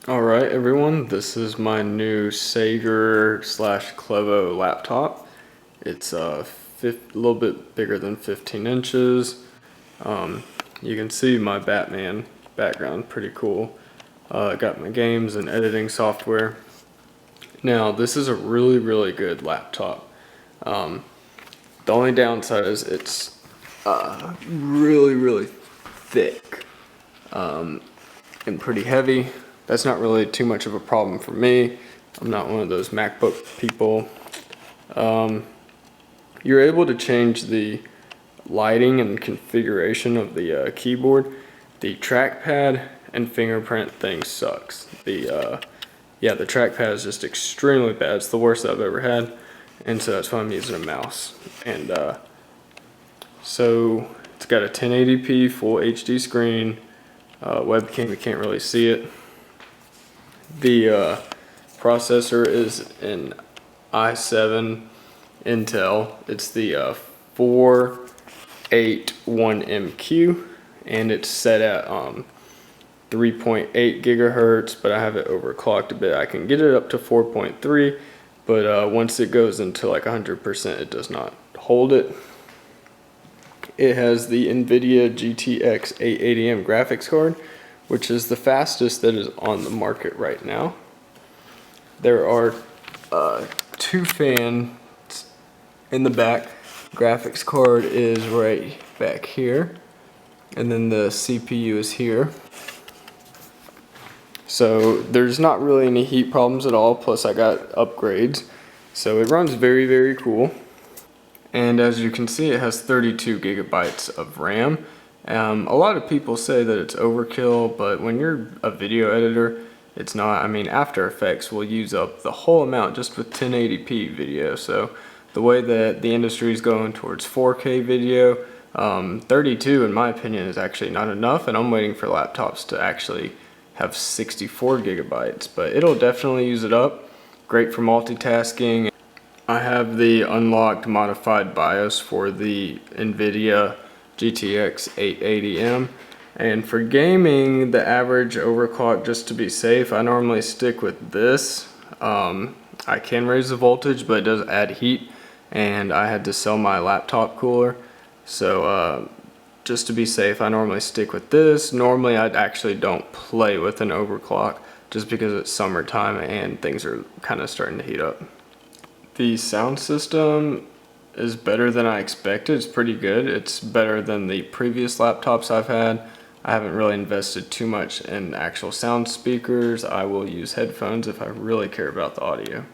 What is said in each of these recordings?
Alright everyone, this is my new Sager slash Clevo laptop. It's a little bit bigger than 15 inches. You can see my Batman background, pretty cool. I got my games and editing software. Now this is a really good laptop. The only downside is it's really thick and pretty heavy. That's not really too much of a problem for me. I'm not one of those MacBook people. You're able to change the lighting and configuration of the keyboard. The trackpad and fingerprint thing sucks. The trackpad is just extremely bad. It's the worst I've ever had, and so that's why I'm using a mouse. And so it's got a 1080p full HD screen. Webcam, you can't really see it. The processor is an i7 Intel. It's the 481MQ, and it's set at 3.8 gigahertz, but I have it overclocked a bit. I can get it up to 4.3, but once it goes into like 100%, it does not hold it. It has the NVIDIA GTX 880M graphics card, which is the fastest that is on the market right now. There are two fans in the back. Graphics card is right back here, and then the CPU is here. So there's not really any heat problems at all, plus I got upgrades. So it runs very cool. And as you can see, it has 32 gigabytes of RAM. A lot of people say that it's overkill, but when you're a video editor, it's not. I mean, After Effects will use up the whole amount just with 1080p video. So the way that the industry is going towards 4K video, 32 in my opinion is actually not enough, and I'm waiting for laptops to actually have 64 gigabytes, but it'll definitely use it up. Great for multitasking. I have the unlocked modified BIOS for the NVIDIA GTX 880M, and for gaming, the average overclock, just to be safe, I normally stick with this. I can raise the voltage, but it does add heat, and I had to sell my laptop cooler, so just to be safe, I normally stick with this. Normally I actually don't play with an overclock just because it's summertime and things are kind of starting to heat up. The sound system is better than I expected. It's pretty good. It's better than the previous laptops I've had. I haven't really invested too much in actual sound speakers. I will use headphones if I really care about the audio.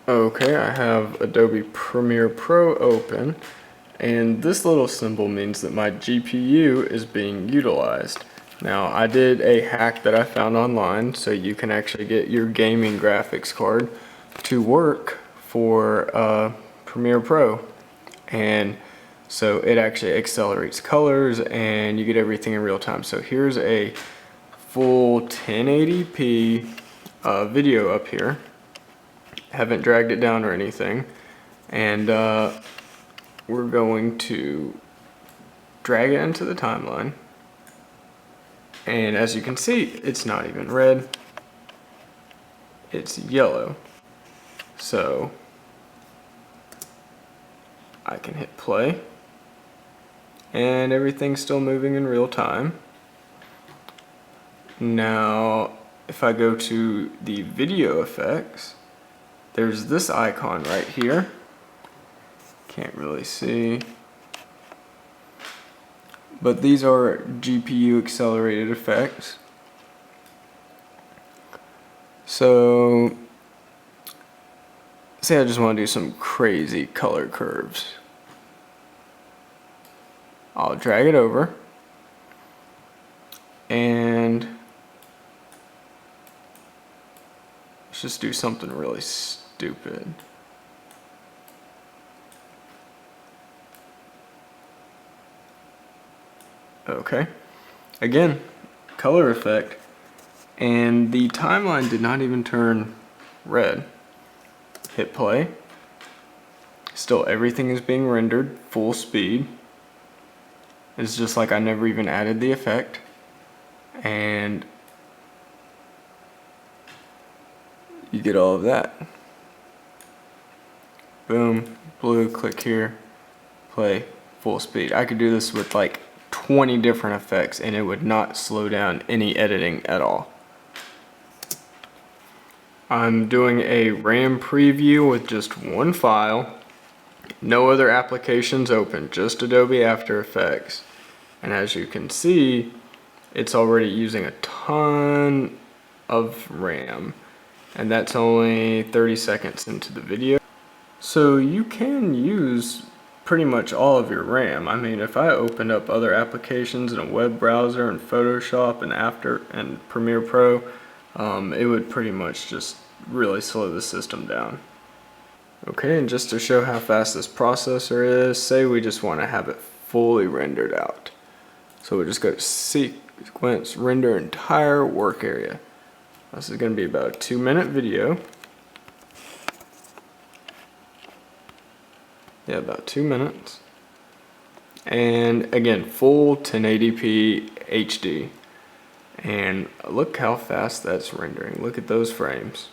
Okay, I have Adobe Premiere Pro open, and this little symbol means that my GPU is being utilized. Now, I did a hack that I found online, so you can actually get your gaming graphics card to work for Premiere Pro, and so it actually accelerates colors and you get everything in real time. So here's a full 1080p video up here. Haven't dragged it down or anything, and we're going to drag it into the timeline, and as you can see, it's not even red, it's yellow. So I can hit play, and everything's still moving in real time. Now, if I go to the video effects, there's this icon right here. Can't really see, but these are GPU accelerated effects. So say I just want to do some crazy color curves. I'll drag it over, and let's just do something really stupid. Okay, again, color effect, and the timeline did not even turn red. Hit play. Still everything is being rendered full speed. It's just like I never even added the effect. And you get all of that. Boom, blue, click here, play, full speed. I could do this with like 20 different effects and it would not slow down any editing at all. I'm doing a RAM preview with just one file, no other applications open, just Adobe After Effects. And as you can see, it's already using a ton of RAM, and that's only 30 seconds into the video. So you can use pretty much all of your RAM. I mean, if I opened up other applications in a web browser and Photoshop and After and Premiere Pro, it would pretty much just really slow the system down. Okay, and just to show how fast this processor is, say we just want to have it fully rendered out. So we just go to sequence, render entire work area. This is going to be about a 2-minute video. Yeah, about 2 minutes. And again, full 1080p HD. And look how fast that's rendering. Look at those frames.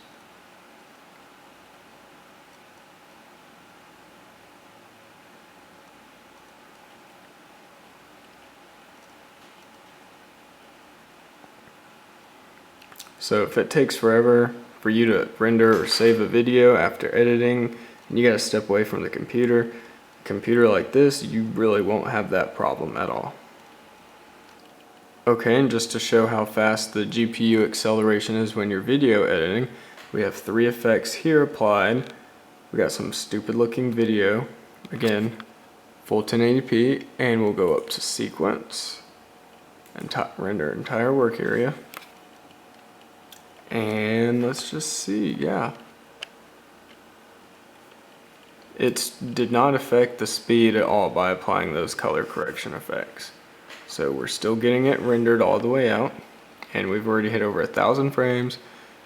So if it takes forever for you to render or save a video after editing, and you gotta step away from the computer like this, you really won't have that problem at all. Okay, and just to show how fast the GPU acceleration is when you're video editing, we have 3 effects here applied. We got some stupid looking video, again, full 1080p, and we'll go up to sequence and render entire work area. And let's just see, yeah. It did not affect the speed at all by applying those color correction effects. So we're still getting it rendered all the way out, and we've already hit over 1,000 frames.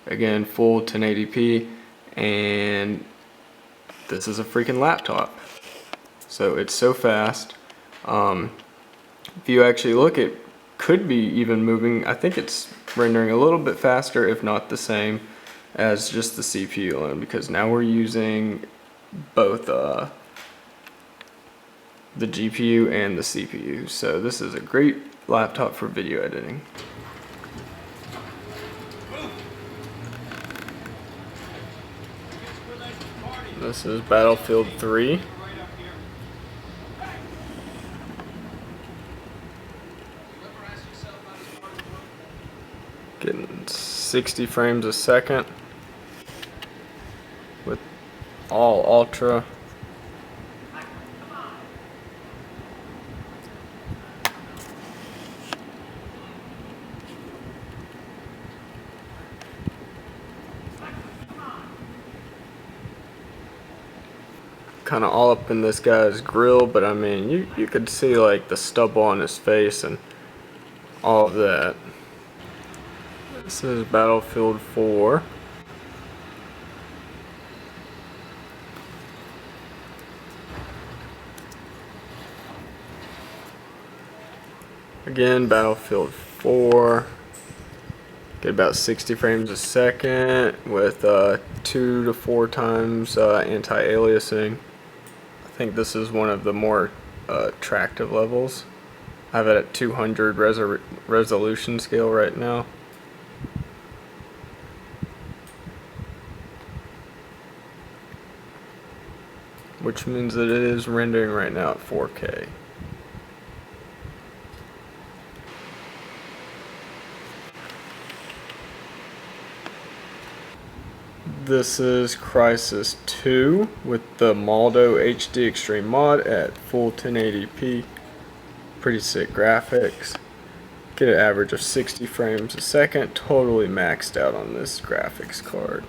Again, full 1080p, and this is a freaking laptop. So it's so fast. If you actually look, it could be even moving. I think it's rendering a little bit faster, if not the same as just the CPU alone, because now we're using both the GPU and the CPU. So this is a great laptop for video editing. This is Battlefield 3. Getting 60 frames a second with all ultra. Kind of all up in this guy's grill, but I mean, you could see like the stubble on his face and all of that. This is Battlefield 4. Again, Battlefield 4. Get about 60 frames a second with 2 to 4 times anti-aliasing. I think this is one of the more attractive levels. I have it at 200 resolution scale right now. Which means that it is rendering right now at 4K. This is Crysis 2 with the Maldo HD Extreme mod at full 1080p. Pretty sick graphics. Get an average of 60 frames a second, totally maxed out on this graphics card.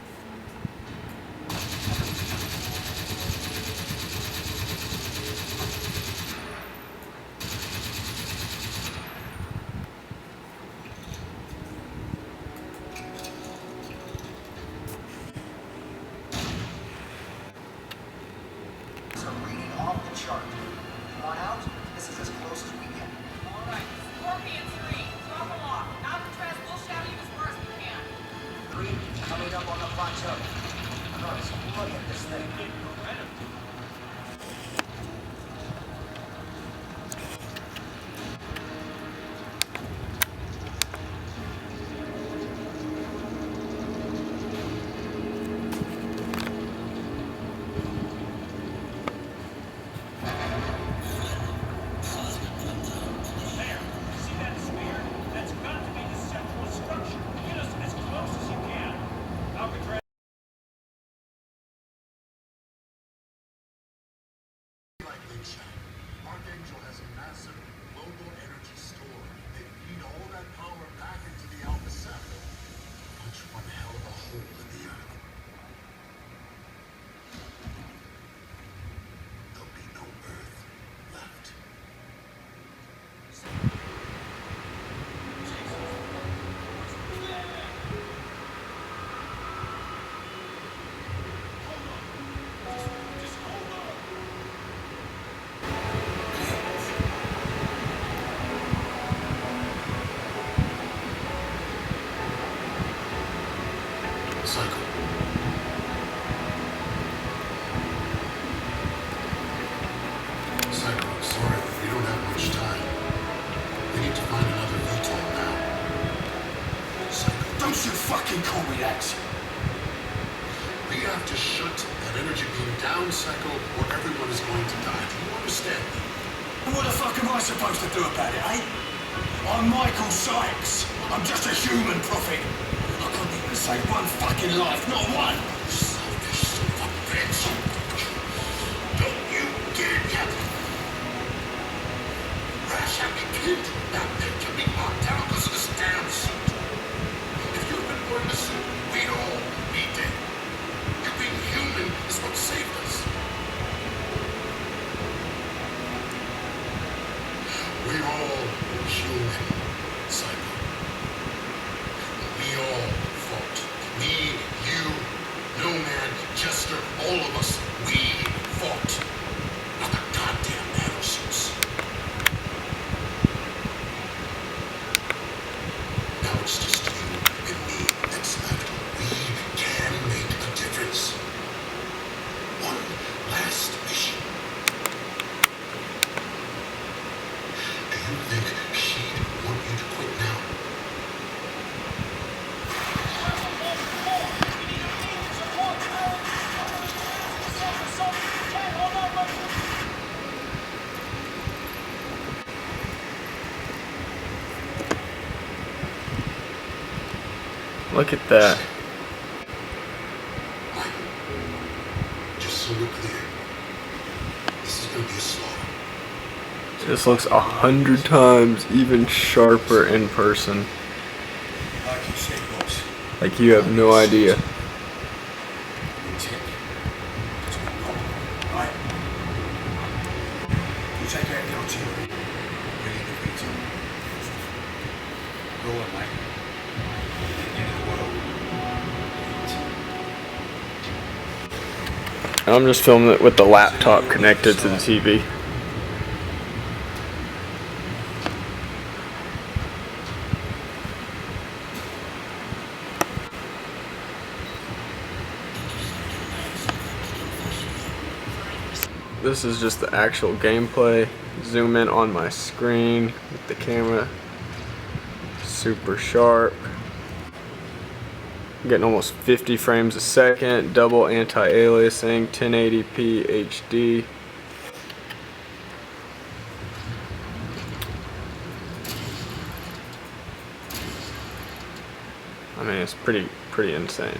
Coming up on the plateau. Christ, look at this thing. Archangel has a massive global energy store. They feed all that power back into the Alpha 7. Punch one hell of a hole in the earth. There'll be no earth left. Cycle. Cycle, sorry, we don't have much time. We need to find another VTOL now. Cycle, don't you fucking call me that! We have to shut that energy beam down, Cycle, or everyone is going to die. Do you understand me? And what the fuck am I supposed to do about it, eh? I'm Michael Sykes. I'm just a human prophet. I couldn't even save one fucking life, not one! Selfish son of a bitch! Don't you get it yet? Rash had me killed. Now they're getting locked down because of this damn suit. If you had been wearing the suit, we'd all be dead. You being human is what saved us. We're all human, Cycle. We all fought. Me, you, Nomad, Jester, all of us. We fought. Not the goddamn nanosuits. Now it's just you and me that's left. We can make a difference. One last mission. Do you think she'd want you to quit now? Look at that. Mike, just so we're clear, this is gonna be a slaughter. This looks 100 times even sharper in person. Like you said, boss. Like you have no idea. Right. You take out the artillery. Ready to beat him. Go on, mate. End of the world. And I'm just filming it with the laptop connected to the TV. This is just the actual gameplay. Zoom in on my screen with the camera. Super sharp. I'm getting almost 50 frames a second. Double anti-aliasing, 1080p HD. I mean, it's pretty insane.